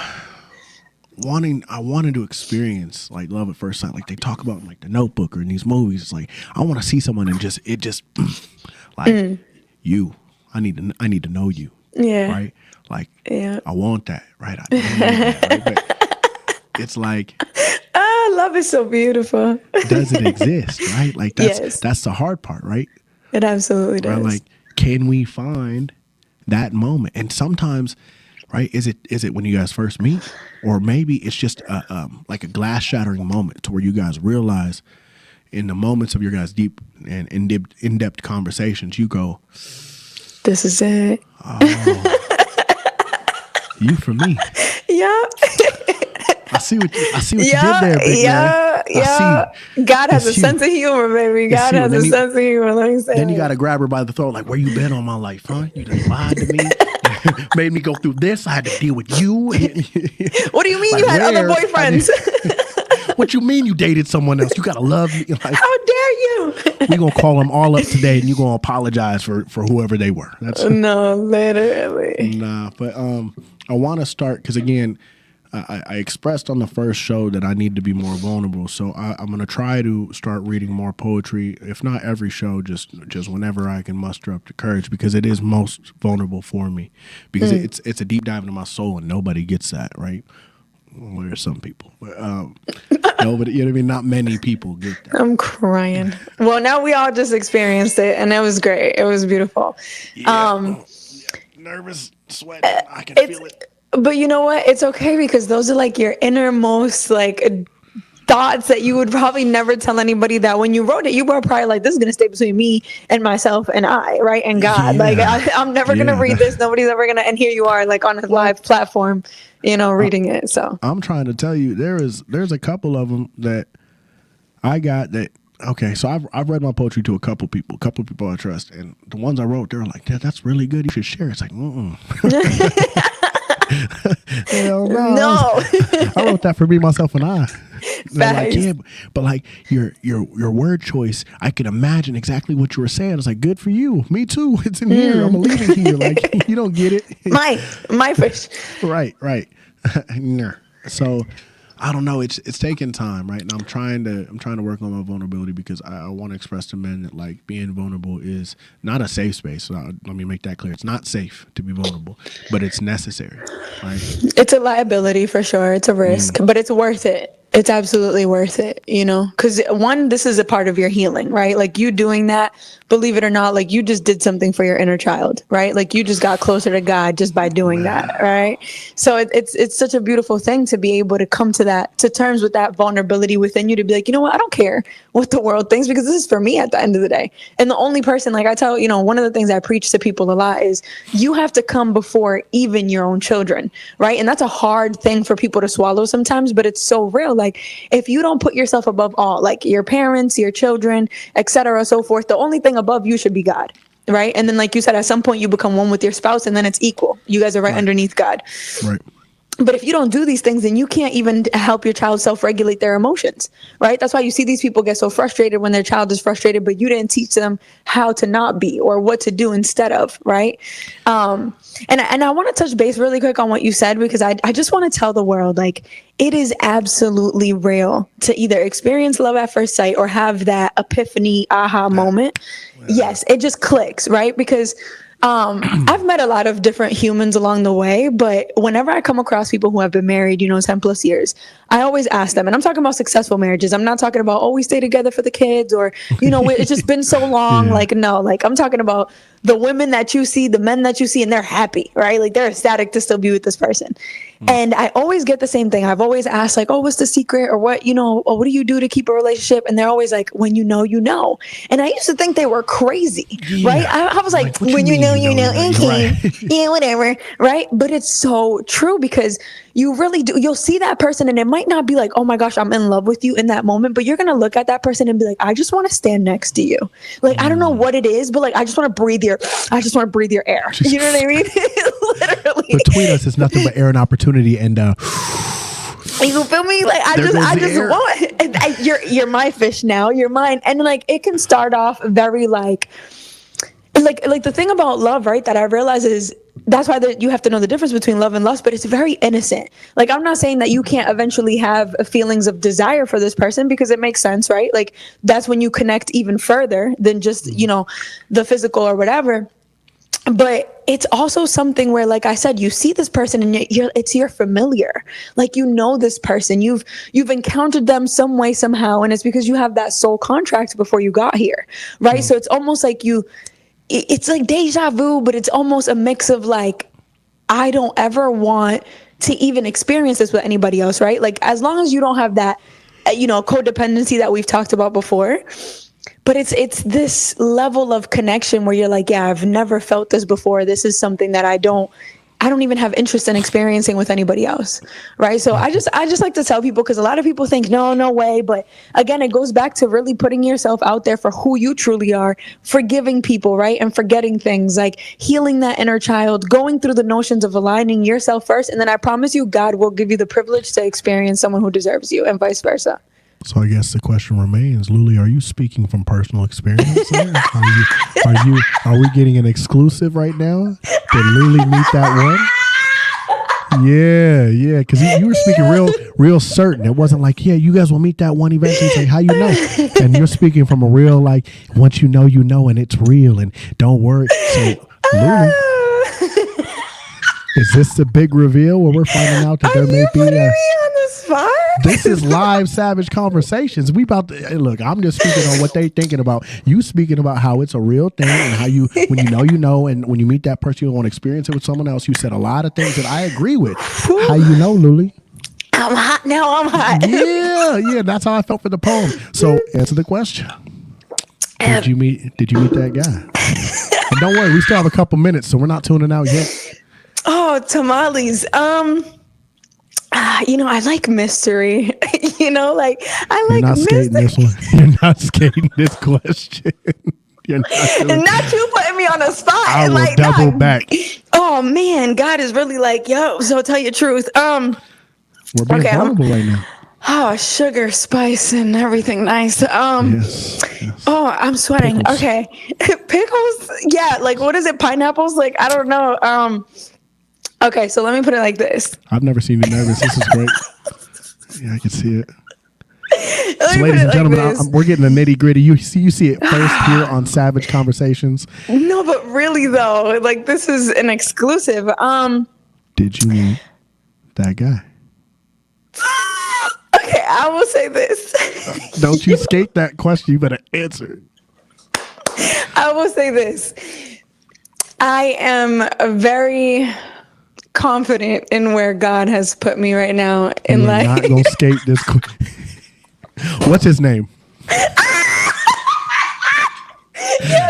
I wanted to experience like love at first sight, like they talk about in like The Notebook or in these movies. It's like I want to see someone and it just like you. I need to know you. Yeah. Right. Like I want that. Right. I need that, right? But it's like love is so beautiful. Does it exist? Right. Like that's the hard part. Right. It absolutely does. Right? Like, can we find that moment? And sometimes, right, is it when you guys first meet, or maybe it's just like a glass shattering moment to where you guys realize in the moments of your guys' deep and in-depth conversations, you go, this is it. Oh, you for me. Yeah. I see what you did there, big man. Yeah. God has a sense of humor, baby. God has a sense of humor. Let me say. Then you got to grab her by the throat, like, where you been all my life, huh? You done lied to me. Made me go through this. I had to deal with you. What do you mean like, you had other boyfriends? What you mean you dated someone else? You got to love me. Like, how dare you? We're going to call them all up today, and you're going to apologize for whoever they were. No, literally. Nah, but I want to start, because again, I expressed on the first show that I need to be more vulnerable. So I'm going to try to start reading more poetry, if not every show, just whenever I can muster up the courage, because it is most vulnerable for me. Because it's a deep dive into my soul, and nobody gets that, right? Well, there's some people, but nobody. You know what I mean? Not many people get that. I'm crying. Well, now we all just experienced it, and it was great. It was beautiful. Yeah. Nervous, sweating. I can feel it. But you know what? It's okay, because those are like your innermost like thoughts that you would probably never tell anybody. That when you wrote it, you were probably like, this is going to stay between me and myself and I, right? And God. Yeah. Like I'm never going to read this. Nobody's ever going to. And here you are, like on a live platform, reading it. So I'm trying to tell you, there's a couple of them that I got that. Okay, so I've read my poetry to a couple people I trust, and the ones I wrote, they were like, that's really good. You should share. It's like, hell no. I wrote that for me, myself, and I. They're like, yeah, but like your word choice, I can imagine exactly what you were saying. It's like, good for you. Me too. It's in here. I'm gonna leave it here. Like, you don't get it. my fish. Right. So I don't know. It's taking time, right? And I'm trying to work on my vulnerability, because I want to express to men that like being vulnerable is not a safe space. So let me make that clear. It's not safe to be vulnerable, but it's necessary. Right? It's a liability for sure. It's a risk, but it's worth it. It's absolutely worth it, because one, this is a part of your healing, right? Like you doing that, believe it or not, like you just did something for your inner child, right? Like you just got closer to God just by doing that, right? So it's such a beautiful thing to be able to come to terms with that vulnerability within you, to be like, you know what, I don't care what the world thinks, because this is for me at the end of the day. And the only person, like I tell, one of the things I preach to people a lot is you have to come before even your own children, right? And that's a hard thing for people to swallow sometimes, but it's so real. Like if you don't put yourself above all, like your parents, your children, etc., so forth, the only thing above you should be God, right? And then, like you said, at some point you become one with your spouse, and then it's equal. You guys are right underneath God. Right. But if you don't do these things, then you can't even help your child self-regulate their emotions, right? That's why you see these people get so frustrated when their child is frustrated, but you didn't teach them how to not be or what to do instead of, right? And I want to touch base really quick on what you said, because I just want to tell the world, like, it is absolutely real to either experience love at first sight or have that epiphany aha moment. Yes, it just clicks, right? Because I've met a lot of different humans along the way, but whenever I come across people who have been married, 10 plus years, I always ask them, and I'm talking about successful marriages. I'm not talking about, we stay together for the kids, or, it's just been so long. Yeah. Like, no, like I'm talking about the women that you see, the men that you see, and they're happy, right? Like they're ecstatic to still be with this person. And I always get the same thing. I've always asked, like, what's the secret, or what, or what do you do to keep a relationship? And they're always like, when you know, you know. And I used to think they were crazy, right? I was like when you know, okay, right. Yeah, whatever, right? But it's so true, because you really do. You'll see that person, and it might not be like, oh my gosh, I'm in love with you in that moment, but you're going to look at that person and be like, I just want to stand next to you. Like, I don't know what it is, but like, I just want to breathe your air. You know what I mean? Literally. Between us, it's nothing but air and opportunity. And you feel me? Like I just want you're my fish now. You're mine. And like it can start off very like the thing about love, right? That I realize is that's why you have to know the difference between love and lust, but it's very innocent. Like I'm not saying that you can't eventually have feelings of desire for this person, because it makes sense, right? Like that's when you connect even further than just, the physical or whatever. But it's also something where, like I said, you see this person and it's your familiar. Like, this person, you've encountered them some way, somehow. And it's because you have that soul contract before you got here. Right. Mm. So it's almost like it's like deja vu, but it's almost a mix of like, I don't ever want to even experience this with anybody else. Right. Like as long as you don't have that, codependency that we've talked about before. But it's this level of connection where you're like, yeah, I've never felt this before. This is something that I don't even have interest in experiencing with anybody else. Right. So I just like to tell people, because a lot of people think, no way. But again, it goes back to really putting yourself out there for who you truly are, forgiving people, right? And forgetting things, like healing that inner child, going through the notions of aligning yourself first. And then I promise you, God will give you the privilege to experience someone who deserves you, and vice versa. So I guess the question remains, Luli, are you speaking from personal experience? Are we getting an exclusive right now? Did Luli meet that one? Yeah, because you were speaking real certain. It wasn't like, yeah, you guys will meet that one eventually. It's like, how you know? And you're speaking from a real, like, once you know, and it's real, and don't worry. So, Lulu, is this the big reveal where we're finding out that there may be a... on the spot? This is live Savage Conversations. We about to look. I'm just speaking on what they thinking about. You speaking about how it's a real thing and how you, when you know, and when you meet that person, you want to experience it with someone else. You said a lot of things that I agree with. How you know, Lulu? I'm hot now. I'm hot. Yeah. That's how I felt for the poem. So answer the question. Did you meet that guy? And don't worry, we still have a couple minutes, so we're not tuning out yet. Oh, tamales. I like mystery. I like You're not mystery. Skating this one. You're not skating this question. You're not and not you putting me on the spot. I will double back. Oh man, God is really like, yo. So tell you the truth. We're being vulnerable right now. Oh, sugar, spice, and everything nice. Yes. Oh, I'm sweating. Pickles. Okay, pickles. Yeah, like what is it? Pineapples? Like I don't know. Okay, so let me put it like this. I've never seen you nervous. This is great. Yeah, I can see it. So ladies and gentlemen, we're getting the nitty gritty. You see it first here on Savage Conversations. No, but really though, like this is an exclusive. Did you meet that guy? Okay, I will say this. Don't you skate that question. You better answer. I will say this. I am very confident in where God has put me right now in life. Not gonna skate this. What's his name?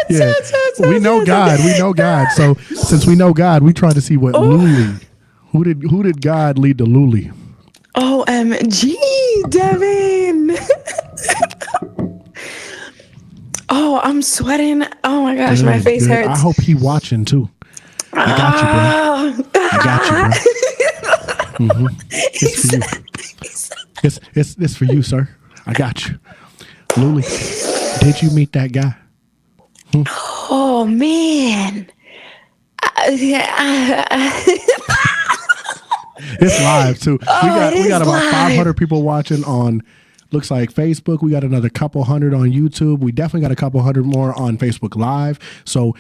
Yes. We know God. We know God. So since we know God, we try to see what Luli. Who did God lead to Luli? OMG, Devon. Oh, I'm sweating. Oh my gosh, my face hurts. I hope he watching too. I got you, bro. Mm-hmm. It's for you. It's for you, sir. I got you. Luli, did you meet that guy? Oh man. It's live too. We got about live. 500 people watching on looks like Facebook. We got another couple hundred on YouTube. We definitely got a couple hundred more on Facebook Live. So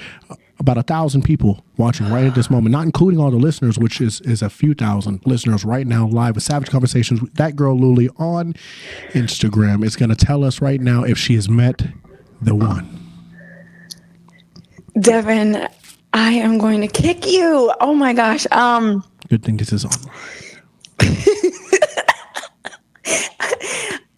about 1,000 people watching right at this moment, not including all the listeners, which is a few thousand listeners right now live with Savage Conversations. That girl Luli on Instagram is going to tell us right now if she has met the one. Devon, I am going to kick you. Oh my gosh. Good thing this is online.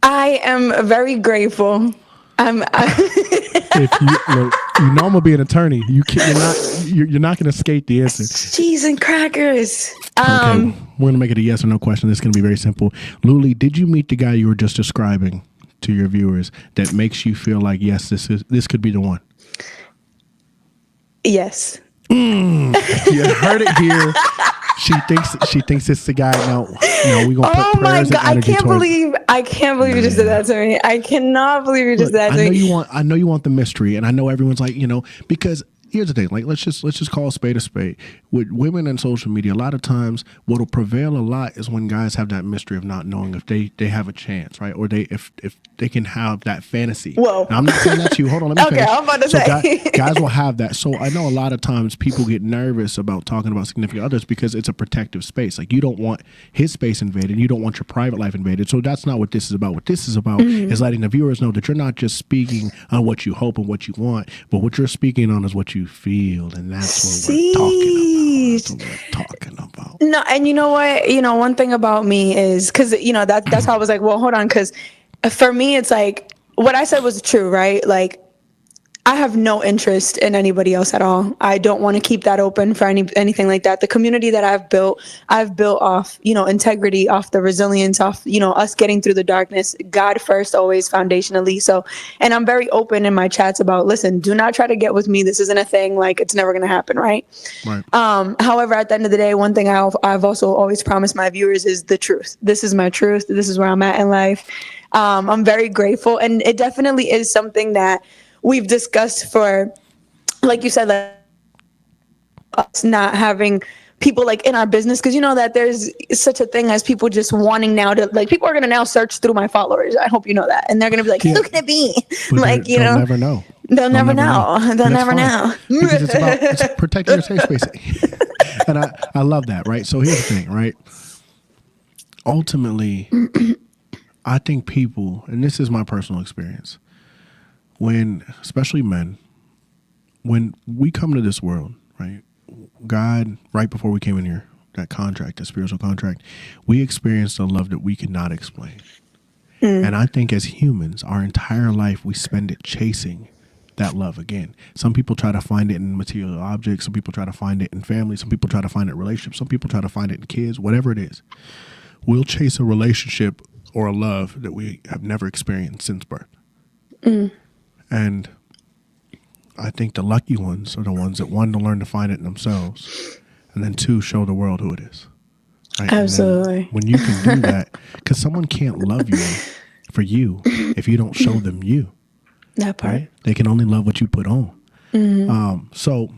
I am very grateful. If you know I'm gonna be an attorney, you're not gonna skate the answer. Cheese and crackers. Okay, we're gonna make it a yes or no question. It's gonna be very simple. Luli, did you meet the guy you were just describing to your viewers that makes you feel like yes, this could be the one? Yes. You heard it here. She thinks it's the guy. No, we gonna put prayers and energy towards it. I can't believe you just did that to me. I cannot believe you just did that to me. I know you want the mystery, and I know everyone's like, because here's the thing. Like, let's just call a spade a spade. With women and social media, a lot of times what'll prevail a lot is when guys have that mystery of not knowing if they have a chance, right? Or if they can have that fantasy. Whoa. Now, I'm not saying that to you. Hold on, let me finish. Okay, I'm about to say. Guys will have that. So I know a lot of times people get nervous about talking about significant others because it's a protective space. Like, you don't want his space invaded. You don't want your private life invaded. So that's not what this is about. What this is about is letting the viewers know that you're not just speaking on what you hope and what you want, but what you're speaking on is what you feel. And that's what we're talking about. That's what we're talking about. No, and you know what? One thing about me is because that's how I was like, well, hold on, because for me it's like what I said was true, right? Like, I have no interest in anybody else at all. I don't want to keep that open for anything like that. The community that I've built off, integrity, off the resilience, off, us getting through the darkness, God first, always foundationally. So, and I'm very open in my chats about, listen, do not try to get with me. This isn't a thing. Like, it's never going to happen. Right. However, at the end of the day, one thing I've also always promised my viewers is the truth. This is my truth. This is where I'm at in life. I'm very grateful. And it definitely is something that we've discussed for, like you said, like us not having people like in our business, because you know that there's such a thing as people just wanting now to, like, people are going to now search through my followers. I hope you know that. And they're going to be like, look at me. But like, you they'll know, never know. They'll never know. They'll never know. Because it's protecting your safe space. And I love that, right? So here's the thing, right? Ultimately, I think people, and this is my personal experience, when, especially men, when we come to this world, right? God, right before we came in here, that contract, that spiritual contract, we experienced a love that we could not explain. And I think as humans, our entire life, we spend it chasing that love again. Some people try to find it in material objects. Some people try to find it in family. Some people try to find it in relationships. Some people try to find it in kids, whatever it is. We'll chase a relationship or a love that we have never experienced since birth. And I think the lucky ones are the ones that, one, to learn to find it in themselves, and then two, show the world who it is. Right? Absolutely. When you can do that, because someone can't love you for you if you don't show them you. That part. Right? They can only love what you put on. So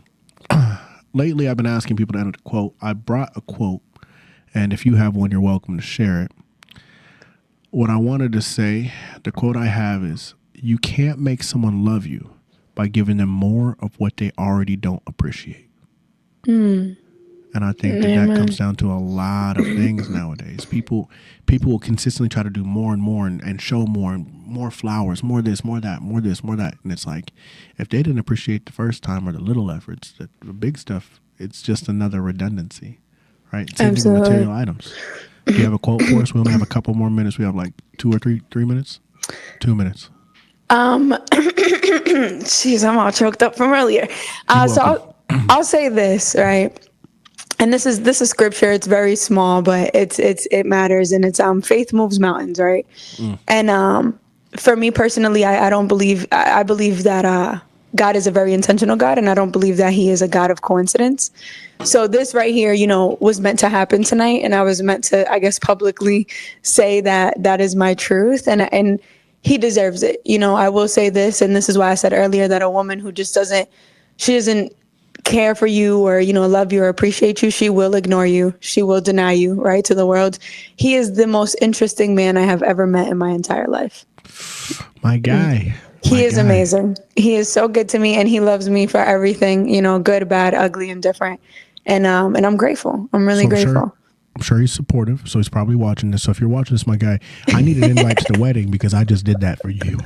lately I've been asking people to enter the quote. I brought a quote, and if you have one, you're welcome to share it. What I wanted to say, the quote I have is, you can't make someone love you by giving them more of what they already don't appreciate. And I think that comes down to a lot of things nowadays. People will consistently try to do more and more and show more and more flowers, more this, more that, more this, more that. And it's like, if they didn't appreciate the first time or the little efforts, the big stuff, it's just another redundancy, right? Same thing with material items. Do you have a quote for us? We only have a couple more minutes. We have like 2 or 3 minutes? 2 minutes. Jeez, I'm all choked up from earlier. So I'll say this, right? And this is scripture. It's very small, but it matters, and it's faith moves mountains, right? And for me personally, I don't believe, I believe that God is a very intentional God, and I don't believe that He is a God of coincidence. So this right here, you know, was meant to happen tonight, and I was meant to, I guess, publicly say that is my truth, and He deserves it. You know, I will say this, and this is why I said earlier that a woman who just doesn't care for you or, you know, love you or appreciate you, she will ignore you. She will deny you, right, to the world. He is the most interesting man I have ever met in my entire life. My guy. He is amazing. He is so good to me, and he loves me for everything, you know, good, bad, ugly, and different. And I'm grateful. I'm really grateful. I'm sure he's supportive, so he's probably watching this. So if you're watching this, my guy, I need an invite to the wedding because I just did that for you.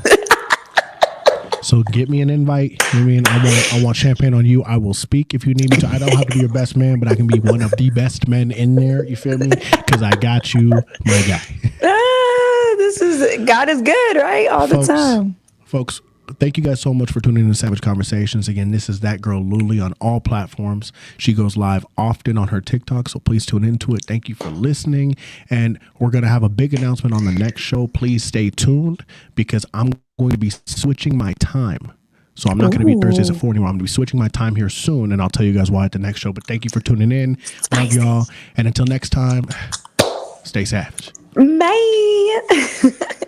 So get me an invite. I mean, I want champagne on you. I will speak if you need me to. I don't have to be your best man, but I can be one of the best men in there. You feel me? Because I got you, my guy. God is good, right? All the time. Folks, thank you guys so much for tuning in to Savage Conversations. Again, this is that girl Luli on all platforms. She goes live often on her TikTok, so please tune into it. Thank you for listening. And we're going to have a big announcement on the next show. Please stay tuned because I'm going to be switching my time. So I'm not going to be Thursdays at 4 anymore. I'm going to be switching my time here soon, and I'll tell you guys why at the next show. But thank you for tuning in. Love y'all. And until next time, stay savage. Bye.